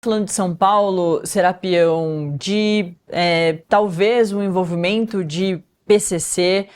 Falando de São Paulo, Serapião, de talvez o envolvimento de PCC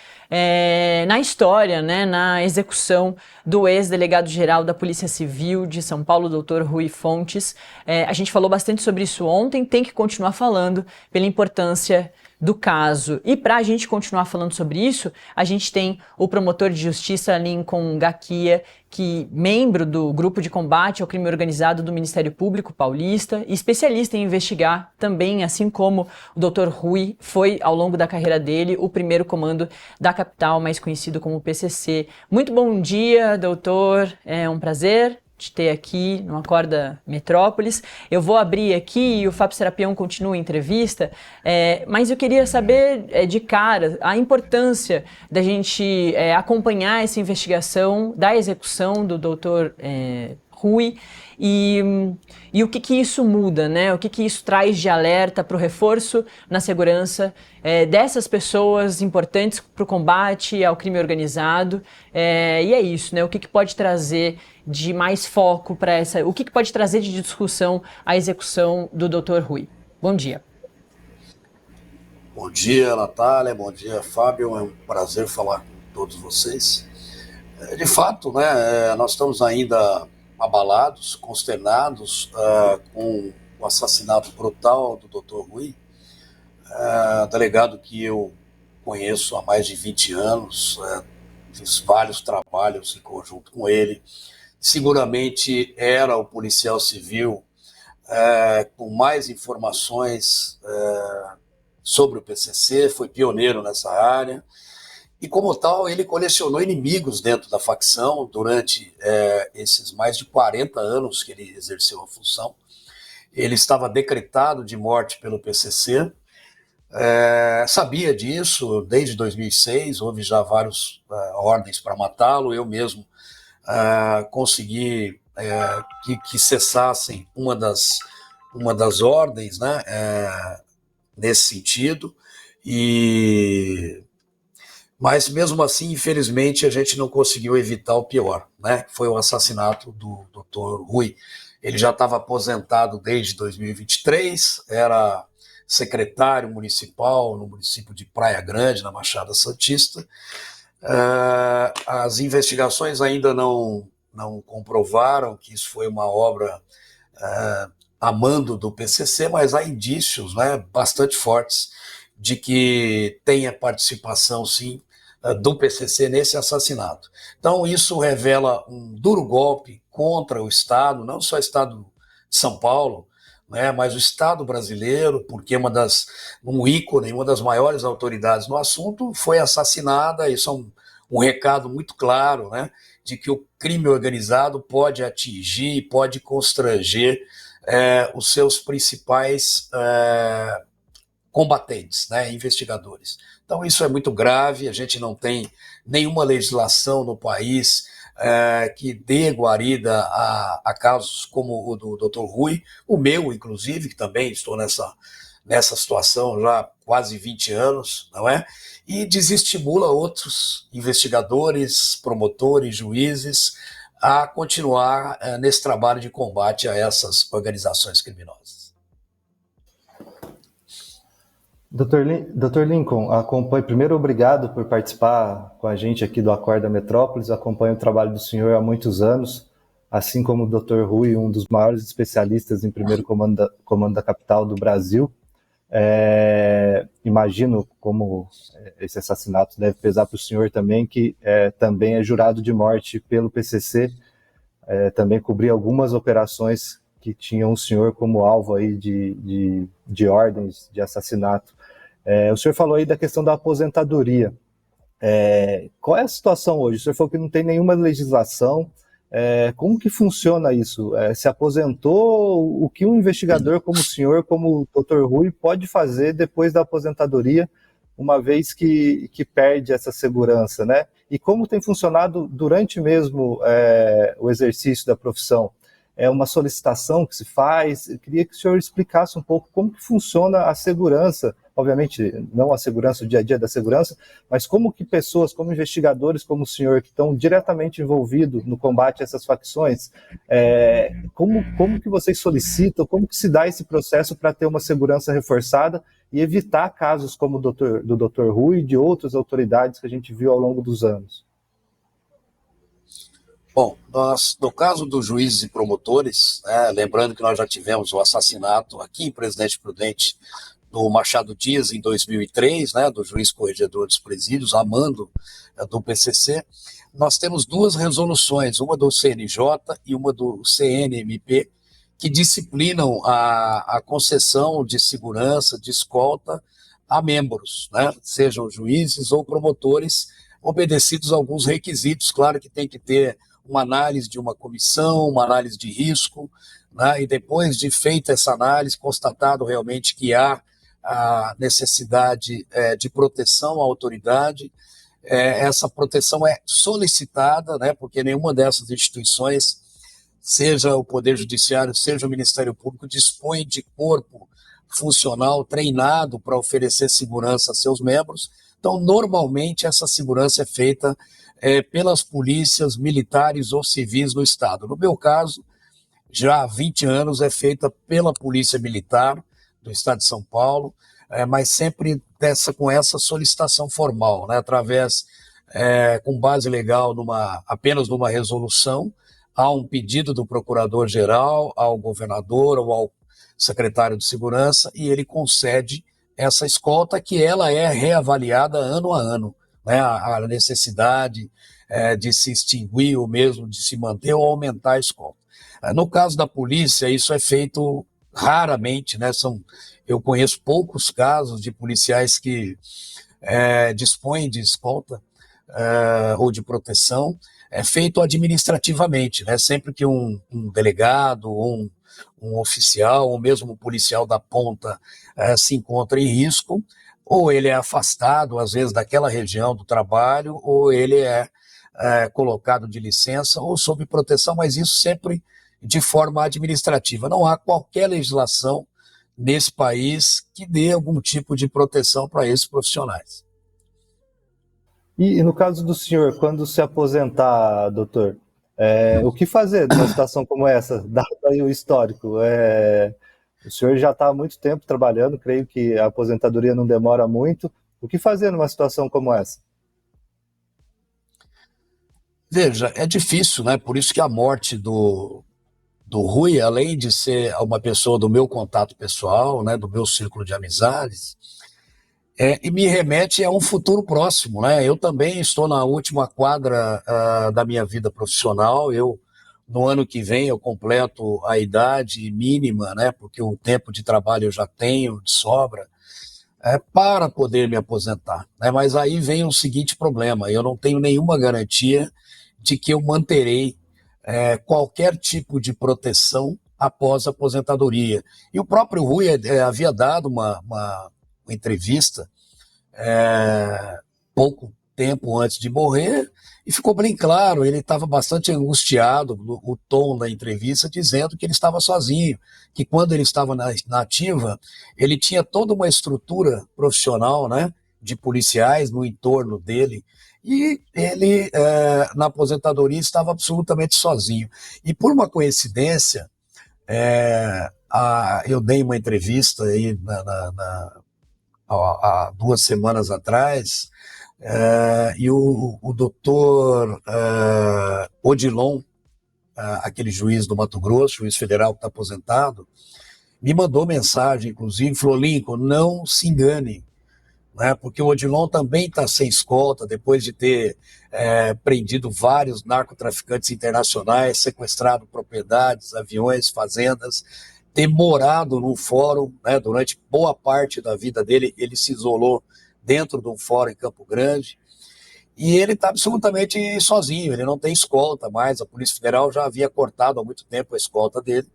na história, né, na execução do ex-delegado-geral da Polícia Civil de São Paulo, Dr. Rui Fontes. A gente falou bastante sobre isso ontem, tem que continuar falando pela importância do caso. E para a gente continuar falando sobre isso, a gente tem o promotor de justiça Lincoln Gakia, que membro do grupo de combate ao crime organizado do Ministério Público Paulista, especialista em investigar também, assim como o Dr. Rui foi ao longo da carreira dele o primeiro comando da capital, mais conhecido como PCC. Muito bom dia, doutor. É um prazer te ter aqui no Acorda Metrópolis. Eu vou abrir aqui e o Fábio Serapião continua a entrevista, mas eu queria saber de cara a importância da gente acompanhar essa investigação da execução do Dr. Rui e o que isso muda, né? O que isso traz de alerta para o reforço na segurança dessas pessoas importantes para o combate ao crime organizado. E é isso, né? O que pode trazer de mais foco para essa... O que pode trazer de discussão a execução do Dr. Rui? Bom dia. Bom dia, Natália. Bom dia, Fábio. É um prazer falar com todos vocês. De fato, né, nós estamos ainda abalados, consternados com o assassinato brutal do Dr. Rui, delegado que eu conheço há mais de 20 anos, fiz vários trabalhos em conjunto com ele. Seguramente era o policial civil com mais informações sobre o PCC, foi pioneiro nessa área, e como tal ele colecionou inimigos dentro da facção durante esses mais de 40 anos que ele exerceu a função. Ele estava decretado de morte pelo PCC, sabia disso desde 2006, houve já várias ordens para matá-lo, eu mesmo consegui que cessassem uma das ordens, né, nesse sentido, mas mesmo assim, infelizmente, a gente não conseguiu evitar o pior, né, que foi o assassinato do Dr. Rui. Ele já estava aposentado desde 2023, era secretário municipal no município de Praia Grande, na Baixada Santista. As investigações ainda não comprovaram que isso foi uma obra a mando do PCC, mas há indícios, né, bastante fortes de que tenha participação, sim, do PCC nesse assassinato. Então, isso revela um duro golpe contra o Estado, não só o Estado de São Paulo, né, mas o Estado brasileiro, porque um ícone, uma das maiores autoridades no assunto foi assassinada. Isso é um recado muito claro, né, de que o crime organizado pode atingir, pode constranger os seus principais combatentes, né, investigadores. Então isso é muito grave, a gente não tem nenhuma legislação no país que dê guarida a casos como o do Dr. Rui, o meu, inclusive, que também estou nessa situação já há quase 20 anos, não é? E desestimula outros investigadores, promotores, juízes a continuar nesse trabalho de combate a essas organizações criminosas. Dr. Lincoln, primeiro, obrigado por participar com a gente aqui do Acorda Metrópolis. Acompanho o trabalho do senhor há muitos anos, assim como o Dr. Rui, um dos maiores especialistas em primeiro comando da capital do Brasil. Imagino como esse assassinato deve pesar para o senhor também, que também é jurado de morte pelo PCC, também cobri algumas operações que tinham o senhor como alvo aí de ordens de assassinato. O senhor falou aí da questão da aposentadoria. Qual é a situação hoje? O senhor falou que não tem nenhuma legislação. Como que funciona isso? Se aposentou, o que um investigador como o senhor, como o Dr. Rui, pode fazer depois da aposentadoria, uma vez que perde essa segurança, né? E como tem funcionado durante mesmo o exercício da profissão? É uma solicitação que se faz? Eu queria que o senhor explicasse um pouco como que funciona a segurança obviamente não a segurança, o dia a dia da segurança, mas como que pessoas, como investigadores como o senhor, que estão diretamente envolvidos no combate a essas facções, como que vocês solicitam, como que se dá esse processo para ter uma segurança reforçada e evitar casos como do Dr. Rui e de outras autoridades que a gente viu ao longo dos anos? Bom, no caso dos juízes e promotores, lembrando que nós já tivemos o assassinato aqui em Presidente Prudente do Machado Dias em 2003, do juiz corregedor dos presídios, a mando do PCC, nós temos duas resoluções, uma do CNJ e uma do CNMP, que disciplinam a concessão de segurança, de escolta a membros, sejam juízes ou promotores, obedecidos a alguns requisitos. Claro que tem que ter uma análise de uma comissão, uma análise de risco, e depois de feita essa análise, constatado realmente que há a necessidade de proteção à autoridade, essa proteção é solicitada, porque nenhuma dessas instituições, seja o Poder Judiciário, seja o Ministério Público, dispõe de corpo funcional treinado para oferecer segurança a seus membros. Então, normalmente, essa segurança é feita pelas polícias militares ou civis no Estado. No meu caso, já há 20 anos é feita pela Polícia Militar do Estado de São Paulo, mas sempre com essa solicitação formal, através, com base legal, apenas numa resolução, há um pedido do Procurador-Geral ao governador ou ao secretário de Segurança, e ele concede essa escolta, que ela é reavaliada ano a ano, a necessidade de se extinguir ou mesmo de se manter ou aumentar a escolta. No caso da polícia, isso é feito raramente, eu conheço poucos casos de policiais que dispõem de escolta ou de proteção, é feito administrativamente, sempre que um delegado ou um oficial ou mesmo um policial da ponta se encontra em risco, ou ele é afastado, às vezes, daquela região do trabalho, ou ele é colocado de licença ou sob proteção, mas isso sempre de forma administrativa. Não há qualquer legislação nesse país que dê algum tipo de proteção para esses profissionais. E no caso do senhor, quando se aposentar, doutor, o que fazer numa situação como essa, dado aí o histórico? O senhor já está há muito tempo trabalhando, creio que a aposentadoria não demora muito. O que fazer numa situação como essa? Veja, é difícil, Por isso que a morte do Rui, além de ser uma pessoa do meu contato pessoal, do meu círculo de amizades, e me remete a um futuro próximo, Eu também estou na última quadra da minha vida profissional. No ano que vem, eu completo a idade mínima, porque o tempo de trabalho eu já tenho de sobra, para poder me aposentar. Mas aí vem o seguinte problema: eu não tenho nenhuma garantia de que eu manterei qualquer tipo de proteção após a aposentadoria. E o próprio Rui havia dado uma entrevista pouco tempo antes de morrer, e ficou bem claro, ele estava bastante angustiado, o tom da entrevista, dizendo que ele estava sozinho, que quando ele estava na ativa, ele tinha toda uma estrutura profissional, de policiais no entorno dele, e ele, na aposentadoria, estava absolutamente sozinho. E por uma coincidência, eu dei uma entrevista aí há 2 semanas atrás, e o doutor Odilon, aquele juiz do Mato Grosso, juiz federal que está aposentado, me mandou mensagem, inclusive, falou: Lincoln, não se engane, porque o Odilon também está sem escolta, depois de ter prendido vários narcotraficantes internacionais, sequestrado propriedades, aviões, fazendas, ter morado num fórum, durante boa parte da vida dele. Ele se isolou dentro de um fórum em Campo Grande, e ele está absolutamente sozinho, ele não tem escolta mais, a Polícia Federal já havia cortado há muito tempo a escolta dele,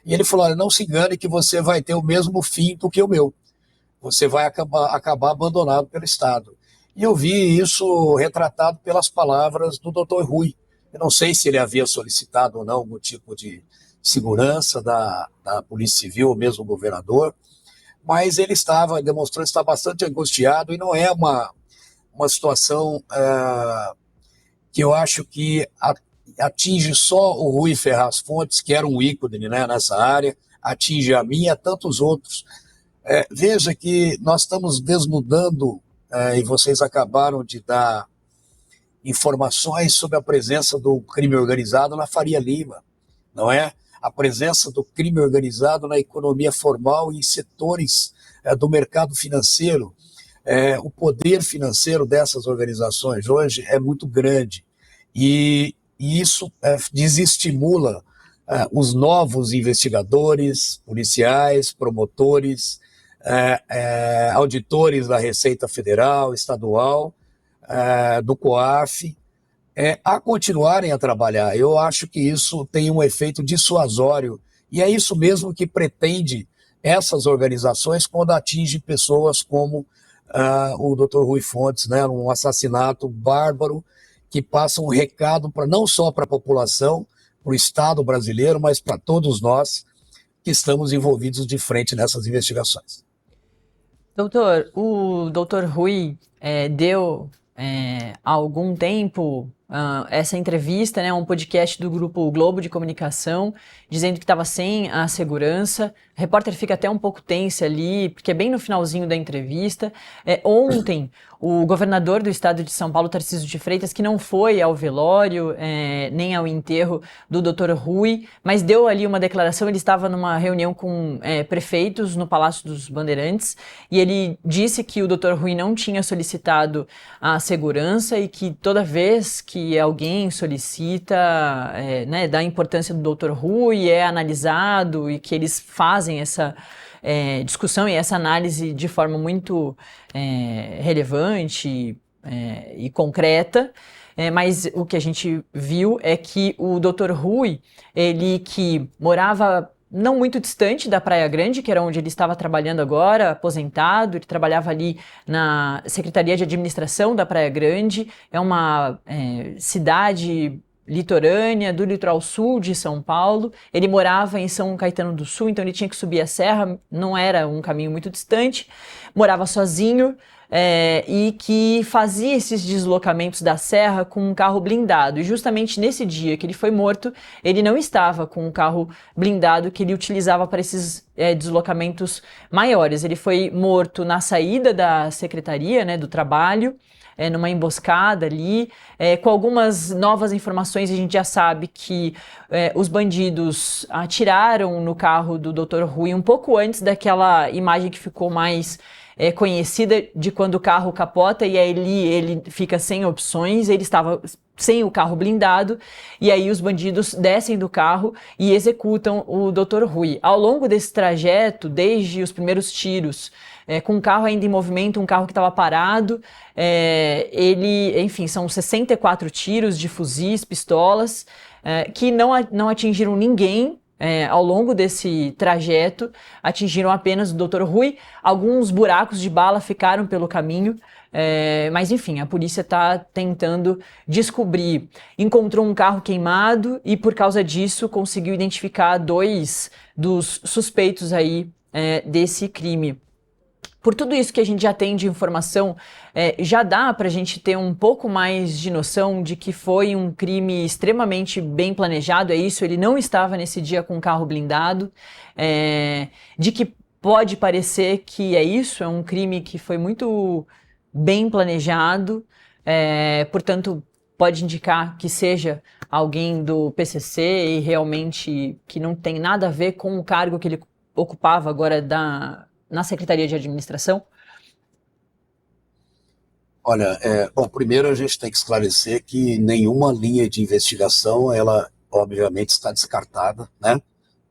e ele falou: olha, não se engane que você vai ter o mesmo fim do que o meu, você vai acabar abandonado pelo Estado. E eu vi isso retratado pelas palavras do Dr. Rui. Eu não sei se ele havia solicitado ou não algum tipo de segurança da Polícia Civil, ou mesmo o governador, mas ele estava demonstrando estar bastante angustiado, e não é uma situação que eu acho que atinge só o Rui Ferraz Fontes, que era um ícone, né, nessa área, atinge a mim e a tantos outros. Veja que nós estamos desnudando, e vocês acabaram de dar informações sobre a presença do crime organizado na Faria Lima, não é? A presença do crime organizado na economia formal e em setores do mercado financeiro. O poder financeiro dessas organizações hoje é muito grande, e isso desestimula os novos investigadores, policiais, promotores, auditores da Receita Federal, Estadual, do COAF, a continuarem a trabalhar. Eu acho que isso tem um efeito dissuasório, e é isso mesmo que pretende essas organizações quando atinge pessoas como o Dr. Rui Fontes, né, um assassinato bárbaro que passa um recado não só para a população, para o Estado brasileiro, mas para todos nós que estamos envolvidos de frente nessas investigações. Doutor, o doutor Rui deu há algum tempo essa entrevista, né, um podcast do Grupo Globo de Comunicação, dizendo que estava sem a segurança. O repórter fica até um pouco tenso ali, porque é bem no finalzinho da entrevista. Ontem, o governador do estado de São Paulo, Tarcísio de Freitas, que não foi ao velório, nem ao enterro do Dr. Rui, mas deu ali uma declaração. Ele estava numa reunião com prefeitos no Palácio dos Bandeirantes, e ele disse que o Dr. Rui não tinha solicitado a segurança e que toda vez que alguém solicita, né, da importância do Dr. Rui, é analisado, e que eles fazem essa discussão e essa análise de forma muito relevante e concreta. Mas o que a gente viu é que o Dr. Rui, ele que morava não muito distante da Praia Grande, que era onde ele estava trabalhando agora, aposentado. Ele trabalhava ali na Secretaria de Administração da Praia Grande. É uma cidade litorânea do litoral sul de São Paulo. Ele morava em São Caetano do Sul, então ele tinha que subir a serra, não era um caminho muito distante. Morava sozinho, e que fazia esses deslocamentos da serra com um carro blindado. E justamente nesse dia que ele foi morto, ele não estava com um carro blindado que ele utilizava para esses deslocamentos maiores. Ele foi morto na saída da secretaria, né, do trabalho, numa emboscada ali. Com algumas novas informações, a gente já sabe que os bandidos atiraram no carro do Dr. Rui um pouco antes daquela imagem que ficou mais conhecida de quando o carro capota e aí ele fica sem opções. Ele estava sem o carro blindado, e aí os bandidos descem do carro e executam o Dr. Rui. Ao longo desse trajeto, desde os primeiros tiros, com o carro ainda em movimento, um carro que estava parado, enfim, são 64 tiros de fuzis, pistolas, que não atingiram ninguém. Ao longo desse trajeto, atingiram apenas o Dr. Rui. Alguns buracos de bala ficaram pelo caminho, mas enfim, a polícia está tentando descobrir. Encontrou um carro queimado e, por causa disso, conseguiu identificar 2 dos suspeitos aí desse crime. Por tudo isso que a gente já tem de informação, já dá para a gente ter um pouco mais de noção de que foi um crime extremamente bem planejado. É isso, ele não estava nesse dia com um carro blindado, de que pode parecer que é isso, é um crime que foi muito bem planejado, portanto, pode indicar que seja alguém do PCC e realmente que não tem nada a ver com o cargo que ele ocupava agora na Secretaria de Administração? Olha, bom, primeiro a gente tem que esclarecer que nenhuma linha de investigação, ela obviamente está descartada, né?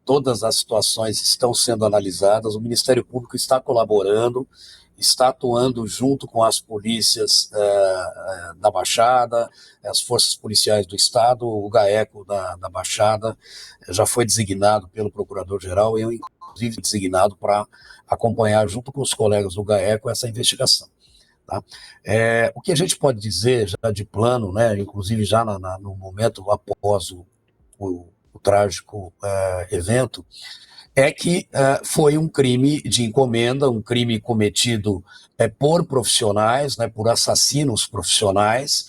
Todas as situações estão sendo analisadas, o Ministério Público está colaborando, está atuando junto com as polícias da Baixada, as forças policiais do Estado. O GAECO da Baixada já foi designado pelo Procurador-Geral, e eu, inclusive, designado para acompanhar junto com os colegas do GAECO essa investigação. Tá? O que a gente pode dizer já de plano, né, inclusive já no momento após o trágico evento, é que foi um crime de encomenda, um crime cometido por profissionais, né, por assassinos profissionais,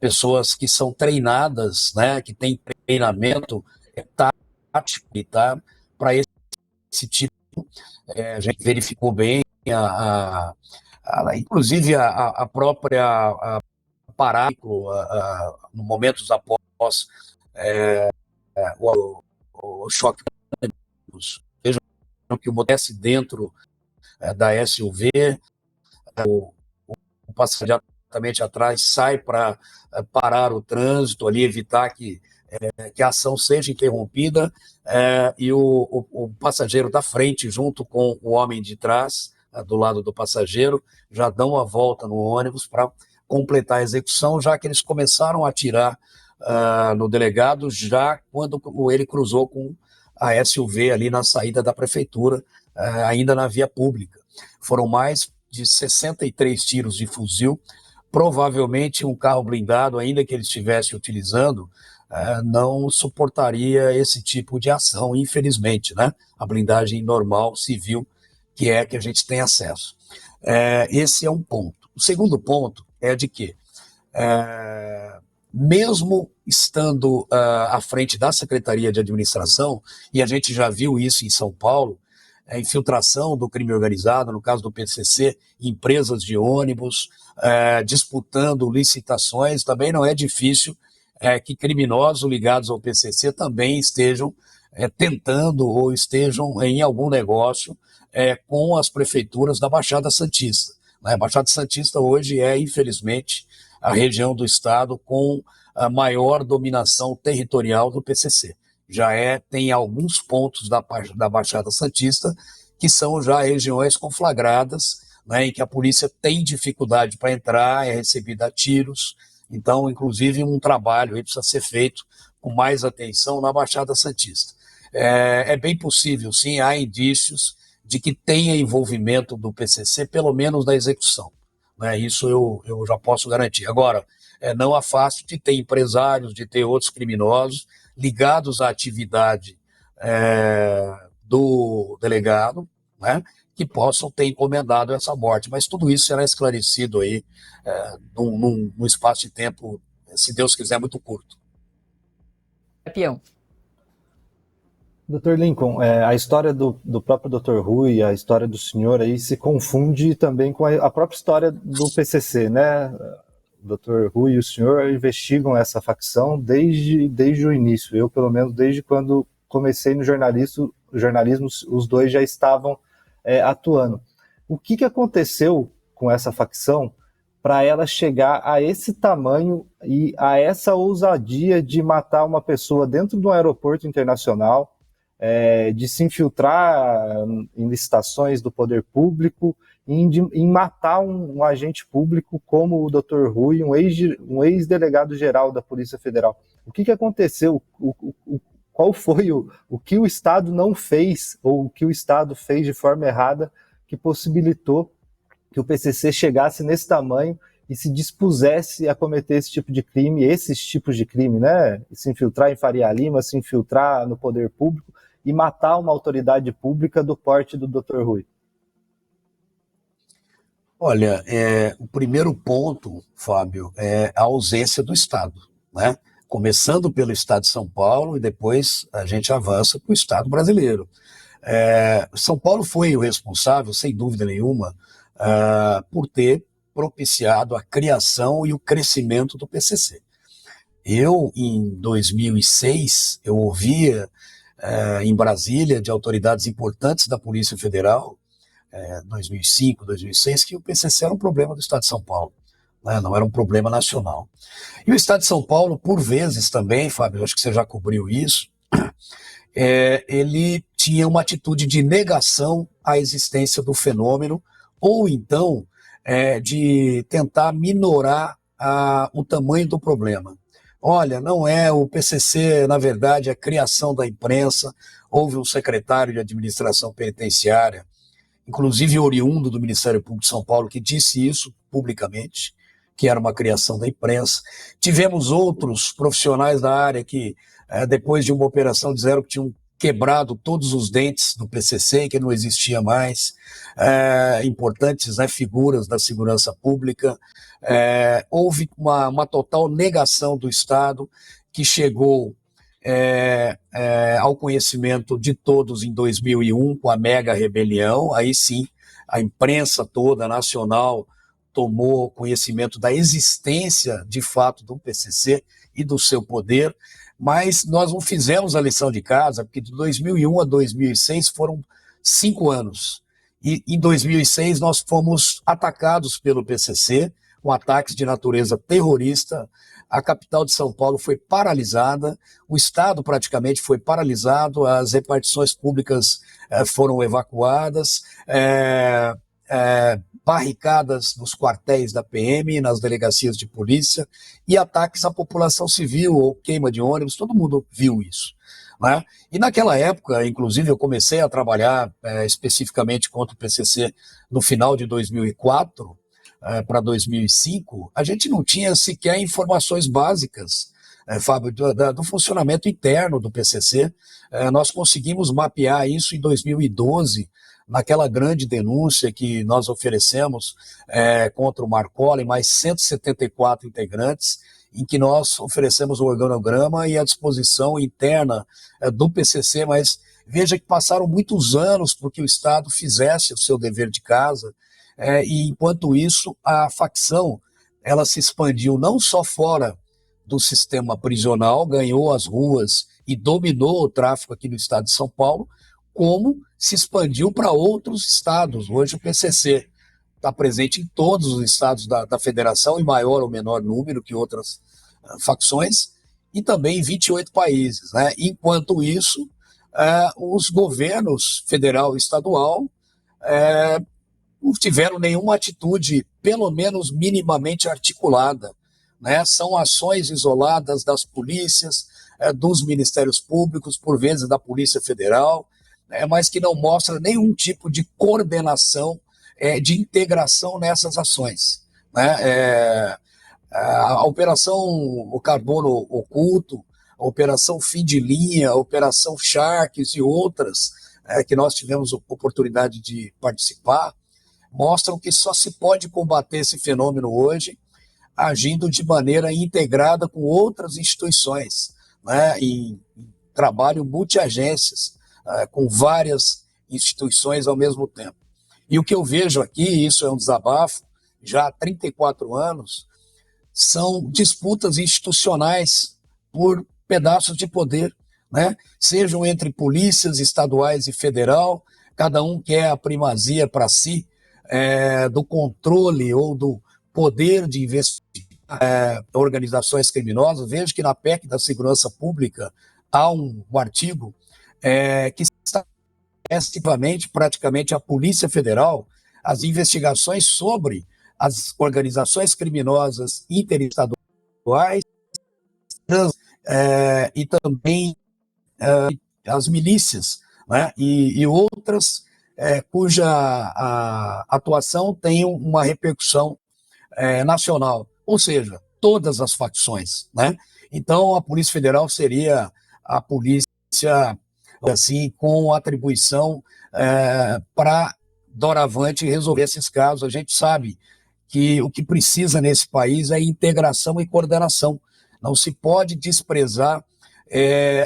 pessoas que são treinadas, né, que têm treinamento tático militar para esse tipo. A gente verificou bem, inclusive a própria parágrafo, no momentos após o choque. Vejam que o motor desce dentro da SUV, o passageiro imediatamente atrás sai para parar o trânsito ali, evitar que a ação seja interrompida, e o passageiro da frente, junto com o homem de trás, do lado do passageiro, já dão a volta no ônibus para completar a execução, já que eles começaram a atirar no delegado já quando ele cruzou com a SUV ali na saída da prefeitura, ainda na via pública. Foram mais de 63 tiros de fuzil, provavelmente um carro blindado, ainda que ele estivesse utilizando, não suportaria esse tipo de ação, infelizmente, né? A blindagem normal, civil, que é que a gente tem acesso. Esse é um ponto. O segundo ponto é de que, mesmo estando à frente da Secretaria de Administração, e a gente já viu isso em São Paulo, a infiltração do crime organizado, no caso do PCC, empresas de ônibus, disputando licitações, também não é difícil que criminosos ligados ao PCC também estejam tentando ou estejam em algum negócio com as prefeituras da Baixada Santista. A Baixada Santista hoje é, infelizmente, a região do estado com a maior dominação territorial do PCC. Tem alguns pontos da Baixada Santista que são já regiões conflagradas, né, em que a polícia tem dificuldade para entrar, é recebida a tiros. Então, inclusive, um trabalho aí precisa ser feito com mais atenção na Baixada Santista. É bem possível, sim, há indícios de que tenha envolvimento do PCC, pelo menos na execução. Né? Isso eu já posso garantir. Agora, não há fácil de ter empresários, de ter outros criminosos ligados à atividade do delegado, né, que possam ter encomendado essa morte. Mas tudo isso será esclarecido aí num espaço de tempo, se Deus quiser, muito curto. Peão. Dr. Lincoln, a história do próprio Dr. Rui, a história do senhor aí se confunde também com a própria história do PCC, né? O Dr. Rui e o senhor investigam essa facção desde o início. Eu, pelo menos, desde quando comecei no jornalismo, os dois já estavam atuando. O que aconteceu com essa facção para ela chegar a esse tamanho e a essa ousadia de matar uma pessoa dentro de um aeroporto internacional, de se infiltrar em licitações do poder público, em matar um agente público como o Dr. Rui, um ex-delegado-geral da Polícia Federal? O que aconteceu? Qual foi o que o Estado não fez, ou o que o Estado fez de forma errada, que possibilitou que o PCC chegasse nesse tamanho e se dispusesse a cometer esse tipo de crime, esses tipos de crime, né? Se infiltrar em Faria Lima, se infiltrar no poder público e matar uma autoridade pública do porte do Dr. Rui? Olha, o primeiro ponto, Fábio, é a ausência do Estado, né? Começando pelo Estado de São Paulo e depois a gente avança para o Estado brasileiro. São Paulo foi o responsável, sem dúvida nenhuma, por ter propiciado a criação e o crescimento do PCC. Em 2006, eu ouvia em Brasília, de autoridades importantes da Polícia Federal, 2005, 2006, que o PCC era um problema do Estado de São Paulo, né? Não era um problema nacional. E o Estado de São Paulo, por vezes também, Fábio, acho que você já cobriu isso, ele tinha uma atitude de negação à existência do fenômeno, ou então de tentar minorar o tamanho do problema. Olha, não o PCC, na verdade, é a criação da imprensa. Houve um secretário de administração penitenciária, inclusive oriundo do Ministério Público de São Paulo, que disse isso publicamente, que era uma criação da imprensa. Tivemos outros profissionais da área que, depois de uma operação, disseram que tinham quebrado todos os dentes do PCC, que não existia mais, importantes, né, figuras da segurança pública. Houve uma total negação do Estado, que chegou ao conhecimento de todos em 2001, com a mega rebelião. Aí sim, a imprensa toda nacional tomou conhecimento da existência, de fato, do PCC e do seu poder, mas nós não fizemos a lição de casa, porque de 2001 a 2006 foram 5 anos. E em 2006 nós fomos atacados pelo PCC, com ataques de natureza terrorista. A capital de São Paulo foi paralisada, o Estado praticamente foi paralisado, as repartições públicas foram evacuadas, barricadas nos quartéis da PM, nas delegacias de polícia, e ataques à população civil, ou queima de ônibus, todo mundo viu isso, né? E naquela época, inclusive, eu comecei a trabalhar especificamente contra o PCC no final de 2004, para 2005, a gente não tinha sequer informações básicas, Fábio, do funcionamento interno do PCC. Nós conseguimos mapear isso em 2012, naquela grande denúncia que nós oferecemos contra o Marcola e mais 174 integrantes, em que nós oferecemos o organograma e a disposição interna do PCC, mas veja que passaram muitos anos para que o Estado fizesse o seu dever de casa, e enquanto isso a facção ela se expandiu não só fora do sistema prisional, ganhou as ruas e dominou o tráfico aqui no estado de São Paulo, como se expandiu para outros estados. Hoje o PCC está presente em todos os estados da federação, em maior ou menor número que outras facções, e também em 28 países, né? Enquanto isso, os governos federal e estadual não tiveram nenhuma atitude, pelo menos minimamente articulada, né? São ações isoladas das polícias, dos ministérios públicos, por vezes da Polícia Federal, mas que não mostra nenhum tipo de coordenação, de integração nessas ações, né? A Operação o Carbono Oculto, a Operação Fim de Linha, a Operação Sharks e outras que nós tivemos oportunidade de participar, mostram que só se pode combater esse fenômeno hoje agindo de maneira integrada com outras instituições, né, em trabalho multiagências, com várias instituições ao mesmo tempo. E o que eu vejo aqui, isso é um desabafo, já há 34 anos, são disputas institucionais por pedaços de poder, né, sejam entre polícias estaduais e federal, cada um quer a primazia para si, do controle ou do poder de investigar organizações criminosas. Vejo que na PEC da Segurança Pública há um artigo que está efetivamente, praticamente, a Polícia Federal, as investigações sobre as organizações criminosas interestaduais e também as milícias, né, e outras cuja a atuação tem uma repercussão nacional, ou seja, todas as facções, né? Então a Polícia Federal seria a polícia assim com atribuição para doravante resolver esses casos. A gente sabe que o que precisa nesse país é integração e coordenação. Não se pode desprezar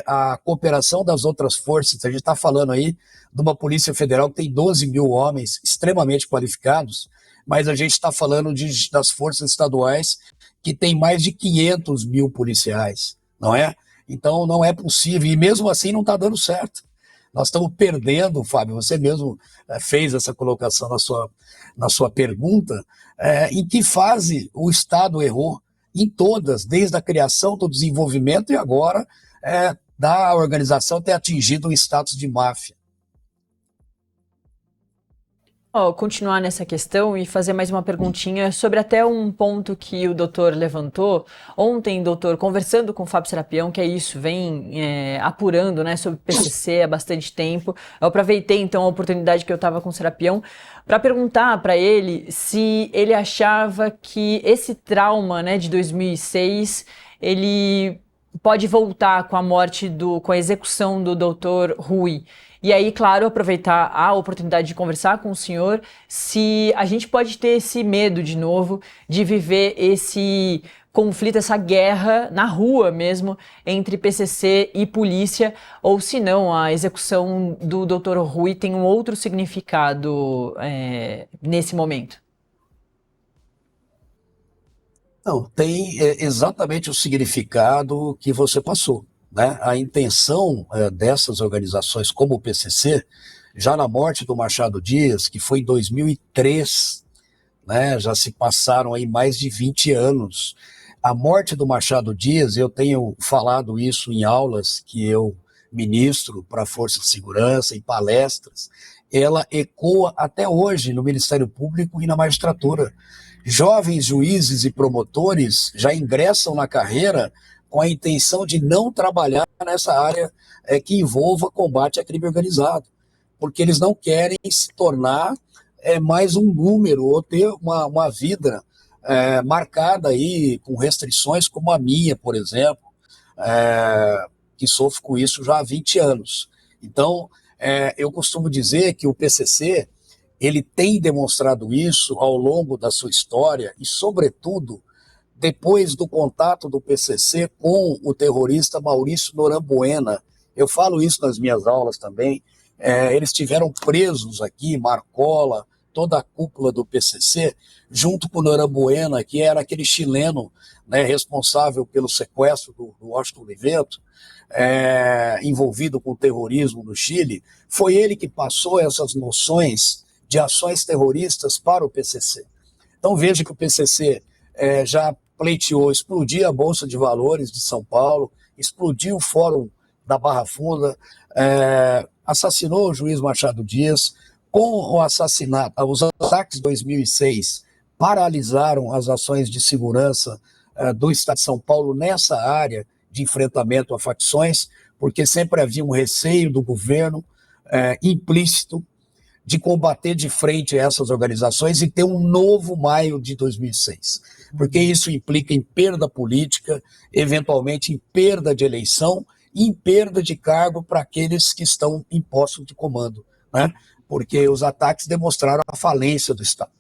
a cooperação das outras forças. A gente está falando aí de uma Polícia Federal que tem 12 mil homens extremamente qualificados, mas a gente está falando das forças estaduais que tem mais de 500 mil policiais, não é? Então não é possível, e mesmo assim não está dando certo. Nós estamos perdendo, Fábio, você mesmo fez essa colocação na sua pergunta, em que fase o Estado errou? Em todas, desde a criação do desenvolvimento e agora da organização ter atingido um status de máfia. Continuar nessa questão e fazer mais uma perguntinha sobre até um ponto que o doutor levantou. Ontem, doutor, conversando com o Fábio Serapião, que é isso, vem apurando, né, sobre o PCC há bastante tempo. Eu aproveitei, então, a oportunidade que eu estava com o Serapião para perguntar para ele se ele achava que esse trauma, né, de 2006, ele pode voltar com a com a execução do Dr. Rui. E aí, claro, aproveitar a oportunidade de conversar com o senhor, se a gente pode ter esse medo de novo de viver esse conflito, essa guerra na rua mesmo, entre PCC e polícia, ou se não, a execução do Dr. Rui tem um outro significado nesse momento. Não, tem exatamente o significado que você passou, né? A intenção dessas organizações como o PCC, já na morte do Machado Dias, que foi em 2003, né? Já se passaram aí mais de 20 anos. A morte do Machado Dias, eu tenho falado isso em aulas que eu ministro para a Força de Segurança, em palestras, ela ecoa até hoje no Ministério Público e na magistratura. Jovens juízes e promotores já ingressam na carreira com a intenção de não trabalhar nessa área que envolva combate a crime organizado, porque eles não querem se tornar mais um número ou ter uma vida marcada aí com restrições como a minha, por exemplo, que sofro com isso já há 20 anos. Então, eu costumo dizer que o PCC ele tem demonstrado isso ao longo da sua história e, sobretudo, depois do contato do PCC com o terrorista Maurício Norambuena. Eu falo isso nas minhas aulas também. Eles estiveram presos aqui, Marcola, toda a cúpula do PCC, junto com o Norambuena, que era aquele chileno, né, responsável pelo sequestro do Washington Oliveto, envolvido com o terrorismo no Chile. Foi ele que passou essas noções de ações terroristas para o PCC. Então veja que o PCC já pleiteou explodir a Bolsa de Valores de São Paulo, explodiu o Fórum da Barra Funda, assassinou o juiz Machado Dias. Com o assassinato, os ataques de 2006 paralisaram as ações de segurança do Estado de São Paulo nessa área de enfrentamento a facções, porque sempre havia um receio do governo implícito de combater de frente essas organizações e ter um novo maio de 2006, porque isso implica em perda política, eventualmente em perda de eleição e em perda de cargo para aqueles que estão em posto de comando, né? Porque os ataques demonstraram a falência do Estado.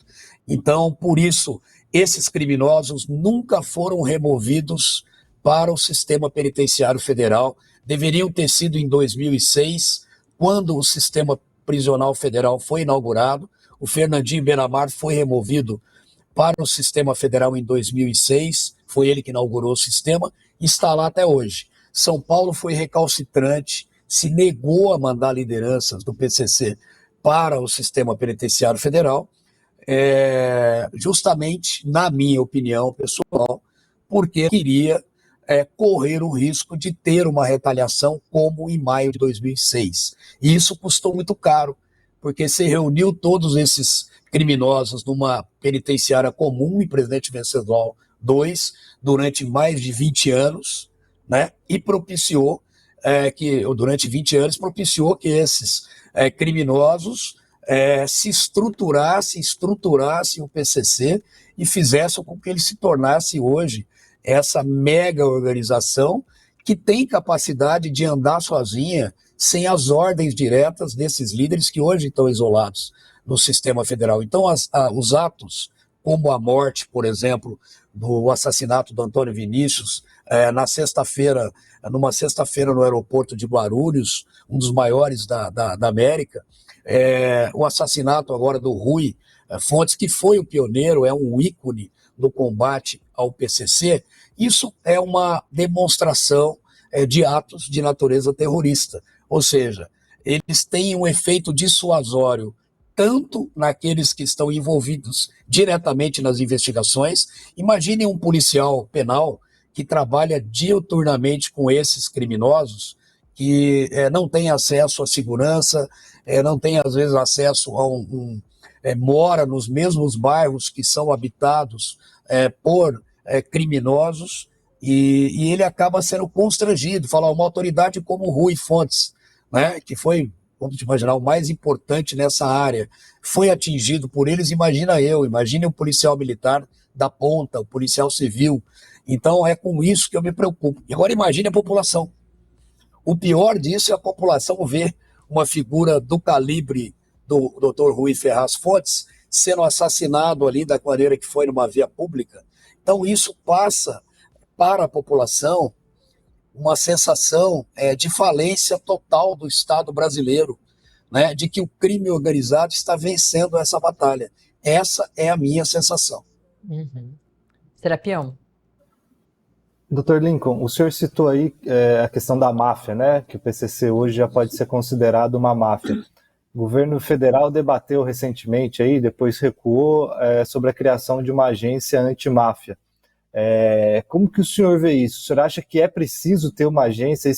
Então, por isso, esses criminosos nunca foram removidos para o sistema penitenciário federal, deveriam ter sido em 2006, quando o sistema prisional federal foi inaugurado. O Fernandinho Beiramar foi removido para o sistema federal em 2006, foi ele que inaugurou o sistema, e está lá até hoje. São Paulo foi recalcitrante, se negou a mandar lideranças do PCC para o sistema penitenciário federal, justamente, na minha opinião pessoal, porque queria correr o risco de ter uma retaliação como em maio de 2006. E isso custou muito caro, porque se reuniu todos esses criminosos numa penitenciária comum em Presidente Venceslau II durante mais de 20 anos, né, e propiciou durante 20 anos, propiciou que esses criminosos se estruturassem o PCC e fizessem com que ele se tornasse hoje essa mega organização que tem capacidade de andar sozinha, sem as ordens diretas desses líderes que hoje estão isolados no sistema federal. Então, os atos, como a morte, por exemplo, do assassinato do Antônio Vinícius, numa sexta-feira no aeroporto de Guarulhos, um dos maiores da América, o assassinato agora do Rui Fontes, que foi o pioneiro, é um ícone no combate ao PCC, isso é uma demonstração de atos de natureza terrorista, ou seja, eles têm um efeito dissuasório tanto naqueles que estão envolvidos diretamente nas investigações. Imaginem um policial penal que trabalha diuturnamente com esses criminosos, que não tem acesso à segurança, não tem às vezes acesso a mora nos mesmos bairros que são habitados por criminosos, e ele acaba sendo constrangido. Falar uma autoridade como Rui Fontes, né, que foi, vamos imaginar, o mais importante nessa área, foi atingido por eles. Imagine o policial militar da ponta, o policial civil. Então é com isso que eu me preocupo. E agora imagine a população. O pior disso é a população ver uma figura do calibre do Dr. Rui Ferraz Fontes sendo assassinado ali da maneira que foi numa via pública. Então isso passa para a população uma sensação de falência total do Estado brasileiro, né, de que o crime organizado está vencendo essa batalha. Essa é a minha sensação. Serapião. Dr. Lincoln, o senhor citou aí a questão da máfia, né? Que o PCC hoje já pode ser considerado uma máfia. O governo federal debateu recentemente, aí, depois recuou, sobre a criação de uma agência antimáfia. Como que o senhor vê isso? O senhor acha que é preciso ter uma agência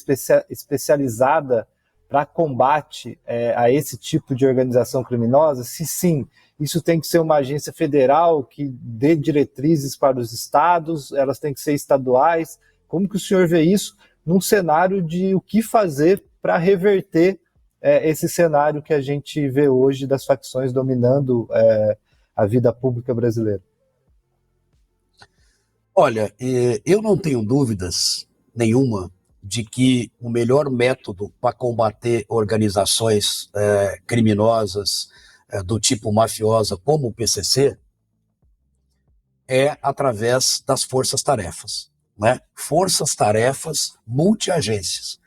especializada para combate a esse tipo de organização criminosa? Se sim, isso tem que ser uma agência federal que dê diretrizes para os estados, elas têm que ser estaduais. Como que o senhor vê isso num cenário de o que fazer para reverter esse cenário que a gente vê hoje das facções dominando a vida pública brasileira? Olha, eu não tenho dúvidas nenhuma de que o melhor método para combater organizações criminosas do tipo mafiosa como o PCC é através das forças-tarefas, né? Forças-tarefas multiagências.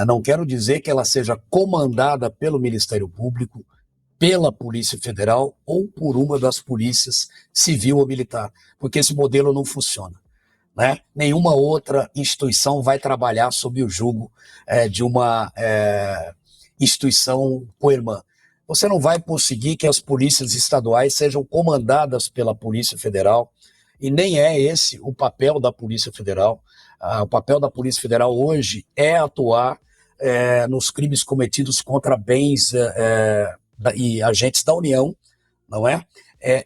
Não quero dizer que ela seja comandada pelo Ministério Público, pela Polícia Federal ou por uma das polícias civil ou militar, porque esse modelo não funciona, né? Nenhuma outra instituição vai trabalhar sob o jugo de uma instituição co-irmã. Você não vai conseguir que as polícias estaduais sejam comandadas pela Polícia Federal, e nem é esse o papel da Polícia Federal. O papel da Polícia Federal hoje é atuar nos crimes cometidos contra bens e agentes da União, não é?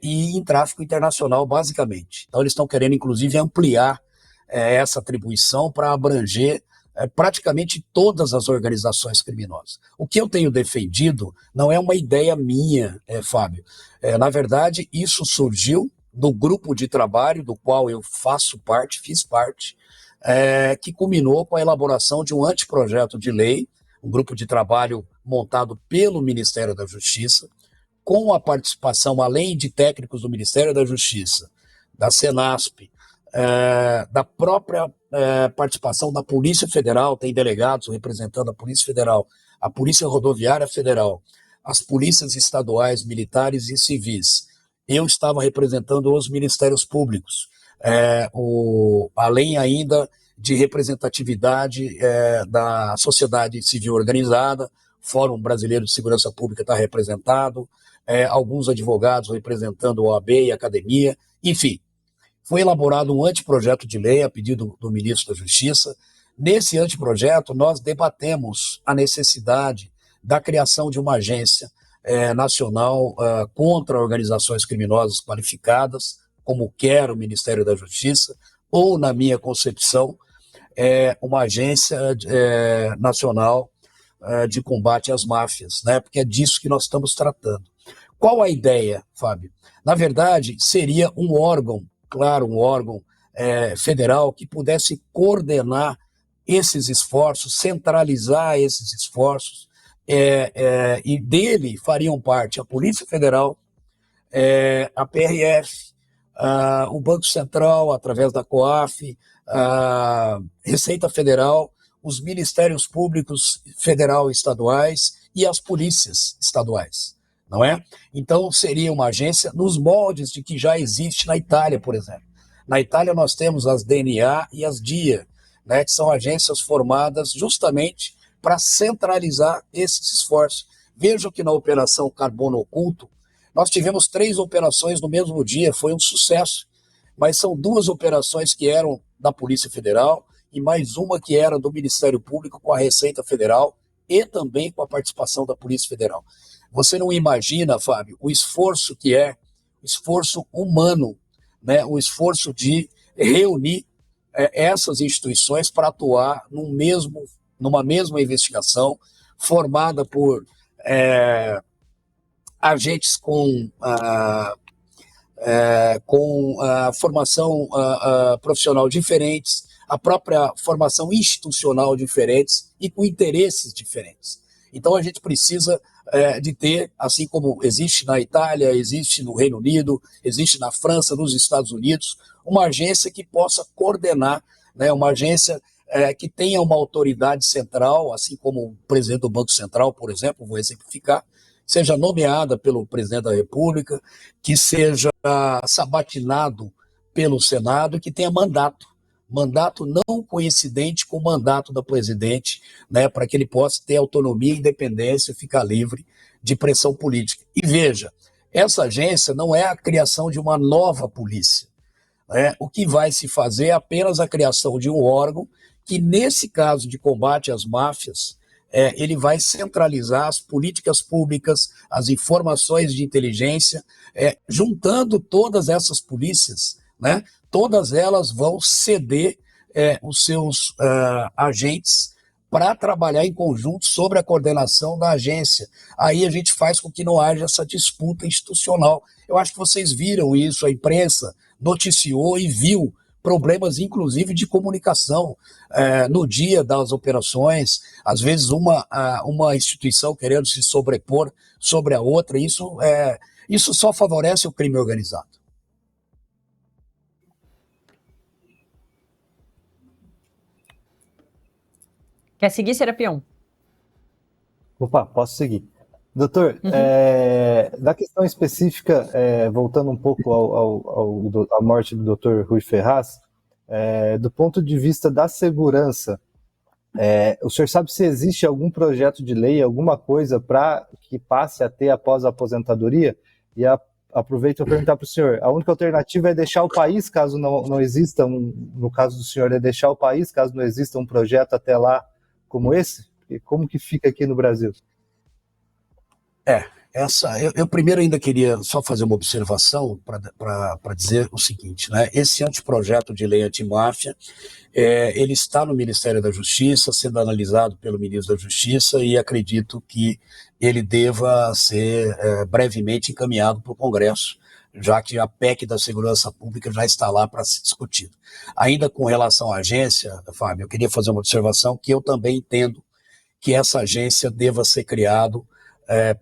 E em tráfico internacional, basicamente. Então eles estão querendo, inclusive, ampliar essa atribuição para abranger praticamente todas as organizações criminosas. O que eu tenho defendido não é uma ideia minha, Fábio. Na verdade, isso surgiu do grupo de trabalho do qual eu fiz parte, que culminou com a elaboração de um anteprojeto de lei, um grupo de trabalho montado pelo Ministério da Justiça, com a participação, além de técnicos do Ministério da Justiça, da Senasp, da própria participação da Polícia Federal, tem delegados representando a Polícia Federal, a Polícia Rodoviária Federal, as polícias estaduais, militares e civis. Eu estava representando os ministérios públicos, além ainda de representatividade da sociedade civil organizada, Fórum Brasileiro de Segurança Pública está representado, alguns advogados representando a OAB e a academia, enfim. Foi elaborado um anteprojeto de lei a pedido do ministro da Justiça. Nesse anteprojeto, nós debatemos a necessidade da criação de uma agência nacional contra organizações criminosas qualificadas, como quer o Ministério da Justiça, ou, na minha concepção, uma agência nacional de combate às máfias, né? Porque é disso que nós estamos tratando. Qual a ideia, Fábio? Na verdade, seria um órgão, claro, um órgão federal que pudesse coordenar esses esforços, centralizar esses esforços, e dele fariam parte a Polícia Federal, a PRF, o Banco Central, através da COAF, a Receita Federal, os Ministérios Públicos Federal e Estaduais e as polícias estaduais, não é? Então, seria uma agência nos moldes de que já existe na Itália, por exemplo. Na Itália, nós temos as DNA e as DIA, né, que são agências formadas justamente para centralizar esses esforços. Vejam que na Operação Carbono Oculto, nós tivemos 3 operações no mesmo dia, foi um sucesso, mas são 2 operações que eram da Polícia Federal e mais uma que era do Ministério Público com a Receita Federal e também com a participação da Polícia Federal. Você não imagina, Fábio, o esforço que é, esforço humano, né, o esforço de reunir essas instituições para atuar numa mesma investigação, formada por agentes com com formação profissional diferentes, a própria formação institucional diferentes e com interesses diferentes. Então a gente precisa de ter, assim como existe na Itália, existe no Reino Unido, existe na França, nos Estados Unidos, uma agência que possa coordenar, né, uma agência que tenha uma autoridade central, assim como o presidente do Banco Central, por exemplo, vou exemplificar, seja nomeada pelo presidente da República, que seja sabatinado pelo Senado e que tenha mandato não coincidente com o mandato da presidente, né, para que ele possa ter autonomia e independência e ficar livre de pressão política. E veja, essa agência não é a criação de uma nova polícia, né? O que vai se fazer é apenas a criação de um órgão que, nesse caso de combate às máfias, ele vai centralizar as políticas públicas, as informações de inteligência, juntando todas essas polícias, né? Todas elas vão ceder os seus agentes para trabalhar em conjunto sobre a coordenação da agência. Aí a gente faz com que não haja essa disputa institucional. Eu acho que vocês viram isso, a imprensa noticiou e viu problemas, inclusive, de comunicação no dia das operações, às vezes uma instituição querendo se sobrepor sobre a outra, isso só favorece o crime organizado. Quer seguir, Serapião? Opa, posso seguir. Doutor, da questão específica, voltando um pouco à morte do doutor Rui Ferraz, do ponto de vista da segurança, o senhor sabe se existe algum projeto de lei, alguma coisa para que passe a ter após a aposentadoria? E aproveito para perguntar para o senhor, a única alternativa é deixar o país, caso não exista, no caso do senhor, é deixar o país, caso não exista um projeto até lá como esse? E como que fica aqui no Brasil? Eu primeiro ainda queria só fazer uma observação para dizer o seguinte, né? Esse anteprojeto de lei antimáfia, ele está no Ministério da Justiça, sendo analisado pelo ministro da Justiça, e acredito que ele deva ser brevemente encaminhado para o Congresso, já que a PEC da Segurança Pública já está lá para ser discutida. Ainda com relação à agência, Fábio, eu queria fazer uma observação que eu também entendo que essa agência deva ser criada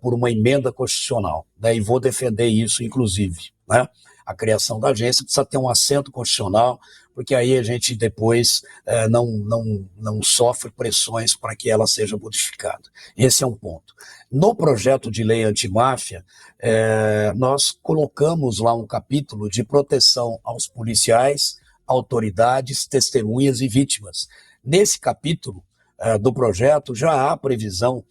por uma emenda constitucional, né, e vou defender isso, inclusive, né? A criação da agência precisa ter um assento constitucional, porque aí a gente depois não sofre pressões para que ela seja modificada. Esse é um ponto. No projeto de lei antimáfia, nós colocamos lá um capítulo de proteção aos policiais, autoridades, testemunhas e vítimas. Nesse capítulo do projeto já há previsão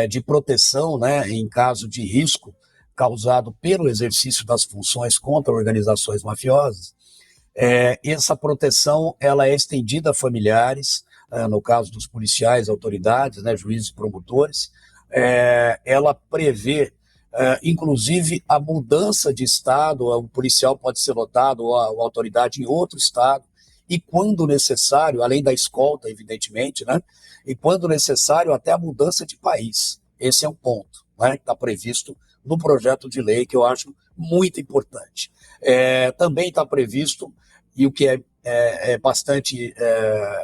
de proteção, né, em caso de risco causado pelo exercício das funções contra organizações mafiosas. Essa proteção ela é estendida a familiares, no caso dos policiais, autoridades, né, juízes e promotores. Ela prevê, inclusive, a mudança de estado, o policial pode ser lotado ou a autoridade em outro estado, e quando necessário, além da escolta, evidentemente, né, e quando necessário, até a mudança de país. Esse é um ponto, né, que está previsto no projeto de lei, que eu acho muito importante. Também está previsto, e o que é bastante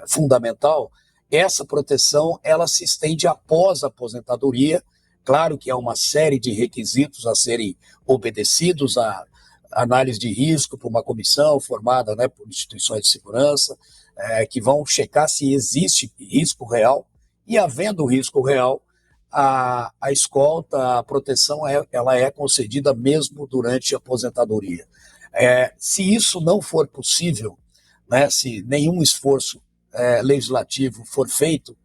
fundamental, essa proteção ela se estende após a aposentadoria. Claro que há uma série de requisitos a serem obedecidos, a análise de risco por uma comissão formada, né, por instituições de segurança, que vão checar se existe risco real, e havendo risco real, a escolta, a proteção, ela é concedida mesmo durante a aposentadoria. Se isso não for possível, né, se nenhum esforço legislativo for feito,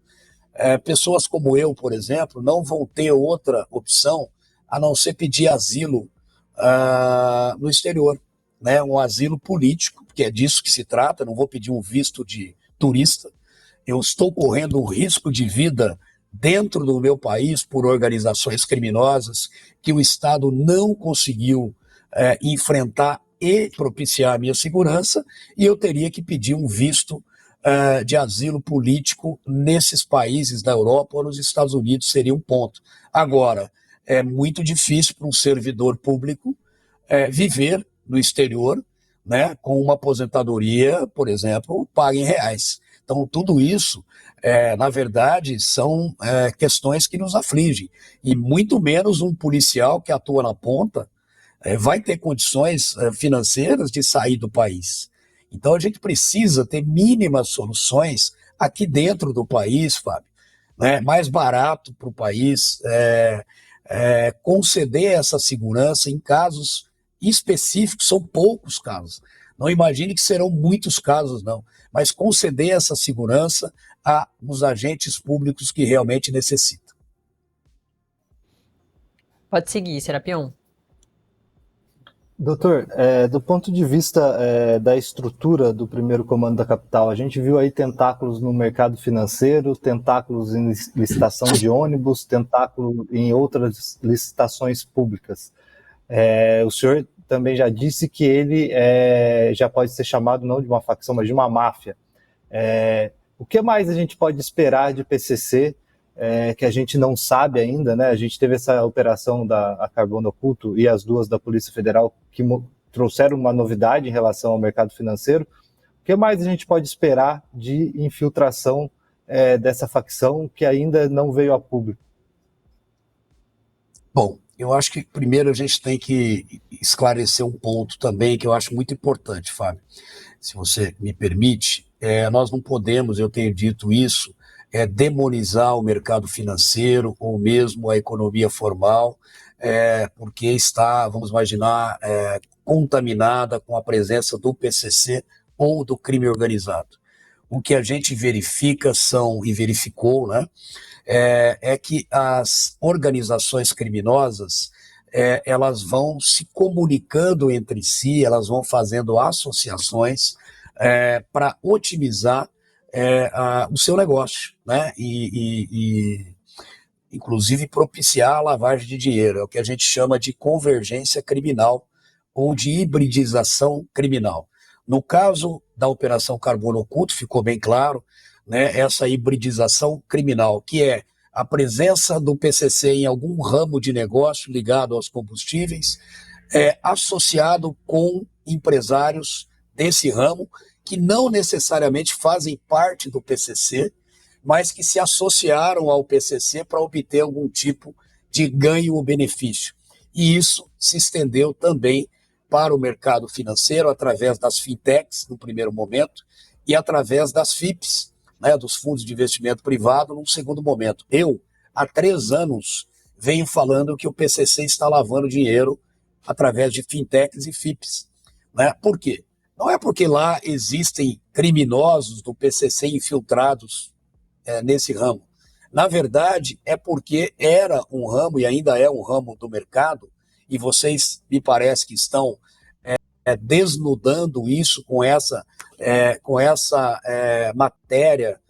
pessoas como eu, por exemplo, não vão ter outra opção a não ser pedir asilo no exterior, né, um asilo político, porque é disso que se trata. Não vou pedir um visto de turista. Eu estou correndo um risco de vida dentro do meu país por organizações criminosas que o Estado não conseguiu enfrentar e propiciar a minha segurança, e eu teria que pedir um visto de asilo político nesses países da Europa ou nos Estados Unidos, seria um ponto. Agora, é muito difícil para um servidor público viver no exterior, né, com uma aposentadoria, por exemplo, paga em reais. Então, tudo isso, na verdade, são questões que nos afligem. E muito menos um policial que atua na ponta vai ter condições financeiras de sair do país. Então, a gente precisa ter mínimas soluções aqui dentro do país, Fábio, né, mais barato para o país, conceder essa segurança em casos específicos, são poucos casos. Não imagine que serão muitos casos, não, mas conceder essa segurança aos agentes públicos que realmente necessitam. Pode seguir, Serapion. Doutor, do ponto de vista da estrutura do primeiro comando da capital, a gente viu aí tentáculos no mercado financeiro, tentáculos em licitação de ônibus, tentáculos em outras licitações públicas. O senhor também já disse que ele já pode ser chamado não de uma facção, mas de uma máfia. O que mais a gente pode esperar de PCC que a gente não sabe ainda, né? A gente teve essa operação da Carbono Oculto e as duas da Polícia Federal que trouxeram uma novidade em relação ao mercado financeiro. O que mais a gente pode esperar de infiltração dessa facção que ainda não veio a público? Bom, eu acho que primeiro a gente tem que esclarecer um ponto também que eu acho muito importante, Fábio. Se você me permite, nós não podemos, eu tenho dito isso, demonizar o mercado financeiro ou mesmo a economia formal, porque está, vamos imaginar, contaminada com a presença do PCC ou do crime organizado. O que a gente verifica e verificou, né, é que as organizações criminosas, elas vão se comunicando entre si, elas vão fazendo associações para otimizar o seu negócio, né? E inclusive propiciar a lavagem de dinheiro, é o que a gente chama de convergência criminal ou de hibridização criminal. No caso da Operação Carbono Oculto, ficou bem claro, né, essa hibridização criminal, que é a presença do PCC em algum ramo de negócio ligado aos combustíveis, associado com empresários desse ramo, que não necessariamente fazem parte do PCC, mas que se associaram ao PCC para obter algum tipo de ganho ou benefício. E isso se estendeu também para o mercado financeiro através das fintechs, no primeiro momento, e através das FIPs, né, dos fundos de investimento privado, num segundo momento. Eu, há 3 anos, venho falando que o PCC está lavando dinheiro através de fintechs e FIPs. Né? Por quê? Não é porque lá existem criminosos do PCC infiltrados nesse ramo. Na verdade, é porque era um ramo e ainda é um ramo do mercado, e vocês me parece que estão desnudando isso com essa matéria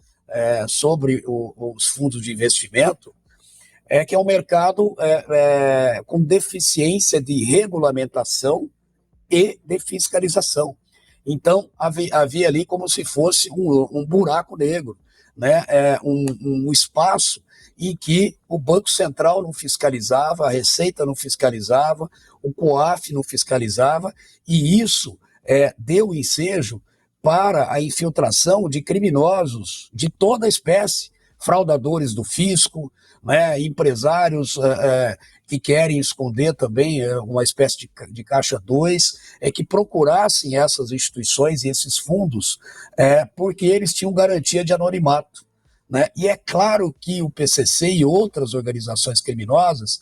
sobre os fundos de investimento, que é um mercado com deficiência de regulamentação e de fiscalização. Então, havia ali como se fosse um buraco negro, né? Um espaço em que o Banco Central não fiscalizava, a Receita não fiscalizava, o COAF não fiscalizava, e isso deu ensejo para a infiltração de criminosos de toda a espécie, fraudadores do fisco, né, empresários que querem esconder também uma espécie de caixa 2, que procurassem essas instituições e esses fundos, porque eles tinham garantia de anonimato. Né? E é claro que o PCC e outras organizações criminosas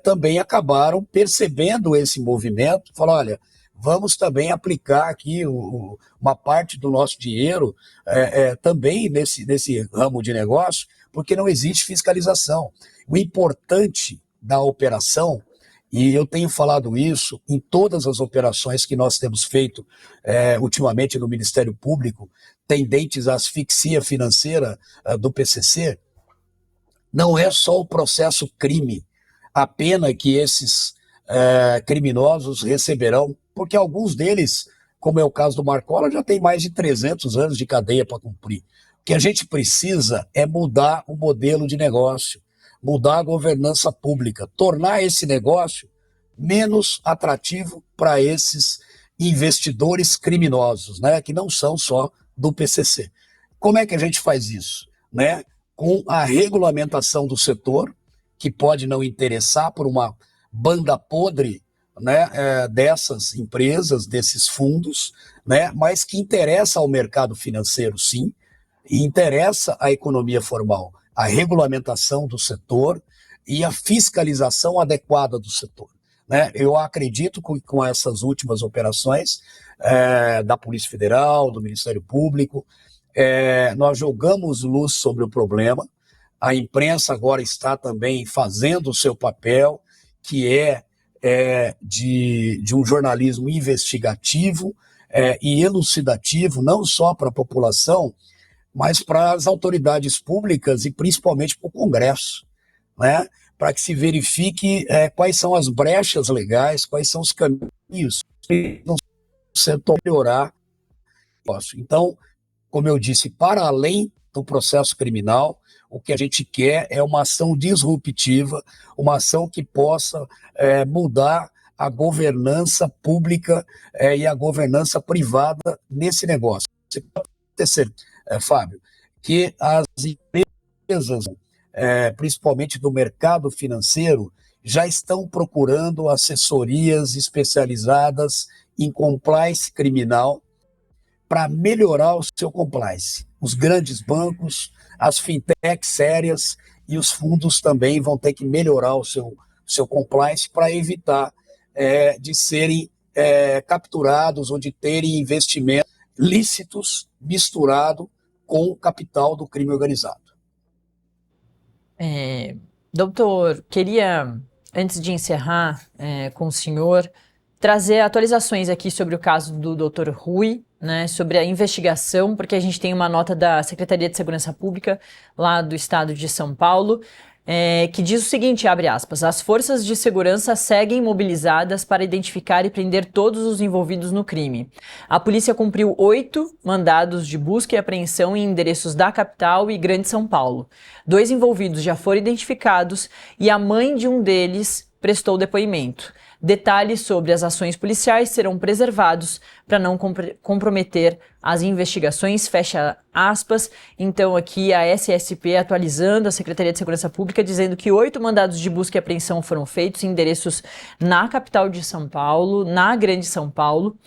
também acabaram percebendo esse movimento, falaram, olha, vamos também aplicar aqui uma parte do nosso dinheiro também nesse ramo de negócio, porque não existe fiscalização. O importante da operação, e eu tenho falado isso em todas as operações que nós temos feito ultimamente no Ministério Público, tendentes à asfixia financeira do PCC, não é só o processo crime, a pena que esses criminosos receberão, porque alguns deles, como é o caso do Marcola, já tem mais de 300 anos de cadeia para cumprir. O que a gente precisa é mudar o modelo de negócio, mudar a governança pública, tornar esse negócio menos atrativo para esses investidores criminosos, né, que não são só do PCC. Como é que a gente faz isso? Né? Com a regulamentação do setor, que pode não interessar por uma banda podre, né, dessas empresas, desses fundos, né, mas que interessa ao mercado financeiro, sim, e interessa à economia formal, a regulamentação do setor e a fiscalização adequada do setor. Né? Eu acredito que com essas últimas operações da Polícia Federal, do Ministério Público, nós jogamos luz sobre o problema. A imprensa agora está também fazendo o seu papel, que de um jornalismo investigativo e elucidativo, não só para a população, mas para as autoridades públicas e principalmente para o Congresso, né? Para que se verifique quais são as brechas legais, quais são os caminhos que não setor melhorar. Então, como eu disse, para além do processo criminal, o que a gente quer é uma ação disruptiva, uma ação que possa mudar a governança pública e a governança privada nesse negócio. Você pode ter certeza, Fábio, que as empresas, principalmente do mercado financeiro, já estão procurando assessorias especializadas em compliance criminal para melhorar o seu compliance. Os grandes bancos, as fintechs sérias e os fundos também vão ter que melhorar o seu compliance para evitar de serem capturados ou de terem investimentos lícitos misturado com o capital do crime organizado. Doutor, queria, antes de encerrar com o senhor, trazer atualizações aqui sobre o caso do Dr. Rui, né, sobre a investigação, porque a gente tem uma nota da Secretaria de Segurança Pública lá do estado de São Paulo, que diz o seguinte, abre aspas, as forças de segurança seguem mobilizadas para identificar e prender todos os envolvidos no crime. A polícia cumpriu 8 mandados de busca e apreensão em endereços da capital e Grande São Paulo. 2 envolvidos já foram identificados e a mãe de um deles prestou depoimento. Detalhes sobre as ações policiais serão preservados para não comprometer as investigações, fecha aspas. Então aqui a SSP atualizando a Secretaria de Segurança Pública, dizendo que 8 mandados de busca e apreensão foram feitos em endereços na capital de São Paulo, na Grande São Paulo.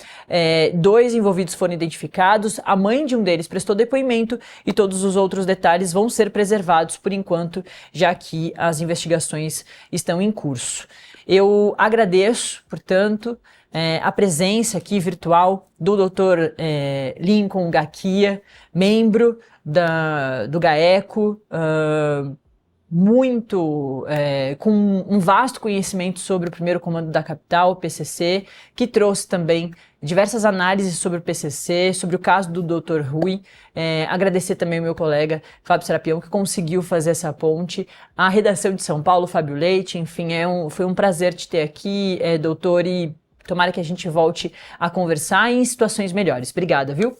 2 envolvidos foram identificados, a mãe de um deles prestou depoimento e todos os outros detalhes vão ser preservados por enquanto, já que as investigações estão em curso. Eu agradeço, portanto, a presença aqui virtual do Dr. Lincoln Gakia, membro do GAECO, com um vasto conhecimento sobre o primeiro comando da capital, o PCC, que trouxe também diversas análises sobre o PCC, sobre o caso do Dr. Rui. Agradecer também ao meu colega Fábio Serapião, que conseguiu fazer essa ponte. A redação de São Paulo, Fábio Leite, enfim, foi um prazer te ter aqui, doutor, e tomara que a gente volte a conversar em situações melhores. Obrigada, viu?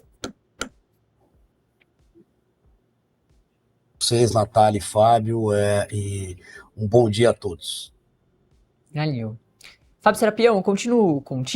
Vocês, Natália e Fábio, e um bom dia a todos. Valeu. Fábio Serapião, continuo contigo.